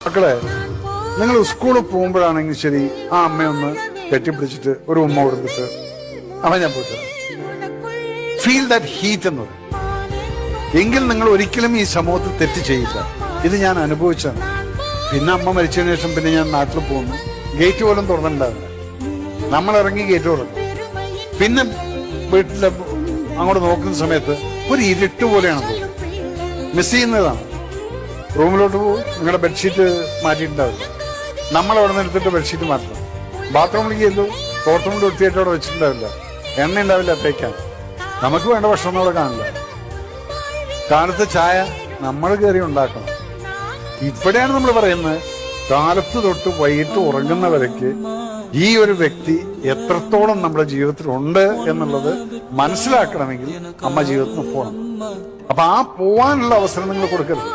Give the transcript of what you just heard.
മക്കളെ, നിങ്ങൾ സ്കൂളിൽ പോകുമ്പോഴാണെങ്കിൽ ശരി, ആ അമ്മയൊന്ന് കെട്ടിപ്പിടിച്ചിട്ട് ഒരു ഉമ്മ കൊടുത്തിട്ട് അവൻ ഞാൻ പോയിട്ട് ഫീൽ ദാറ്റ് ഹീറ്റ് എന്ന് പറയും. എങ്കിൽ നിങ്ങൾ ഒരിക്കലും ഈ സമൂഹത്തിൽ തെറ്റ് ചെയ്യില്ല. ഇത് ഞാൻ അനുഭവിച്ചാണ്. പിന്നെ അമ്മ മരിച്ചതിന് ശേഷം പിന്നെ ഞാൻ നാട്ടിൽ പോകുന്നു. ഗേറ്റ് പോലും തുറന്നിട്ടുണ്ടാവില്ല. നമ്മൾ ഇറങ്ങി ഗേറ്റ് തുറന്നു. പിന്നെ വീട്ടിൽ അങ്ങോട്ട് നോക്കുന്ന സമയത്ത് ഒരു ഇരുട്ട് പോലെയാണ് മിസ് ചെയ്യുന്നതാണ്. റൂമിലോട്ട് പോകും, നിങ്ങളുടെ ബെഡ്ഷീറ്റ് മാറ്റിയിട്ടുണ്ടാവില്ല. നമ്മൾ അവിടെ നിന്ന് എടുത്തിട്ട് ബെഡ്ഷീറ്റ് മാറ്റണം. ബാത്റൂമിലേക്ക് ചെല്ലു, തോട്ടം വൃത്തിയായിട്ട് അവിടെ വെച്ചിട്ടുണ്ടാവില്ല. എണ്ണ ഉണ്ടാവില്ല തേക്കാൻ. നമുക്ക് വേണ്ട ഭക്ഷണം അവിടെ കാണില്ല. കാലത്ത് ചായ നമ്മൾ കയറി ഉണ്ടാക്കണം. ഇവിടെയാണ് നമ്മൾ പറയുന്നത്, കാലത്ത് തൊട്ട് വൈകിട്ട് ഉറങ്ങുന്നവരേക്ക് ഈ ഒരു വ്യക്തി എത്രത്തോളം നമ്മുടെ ജീവിതത്തിൽ ഉണ്ട് എന്നുള്ളത് മനസ്സിലാക്കണമെങ്കിൽ അമ്മ ജീവിതത്തിൽ പോകണം. അപ്പൊ ആ പോവാനുള്ള അവസരം നിങ്ങൾ കൊടുക്കരുത്.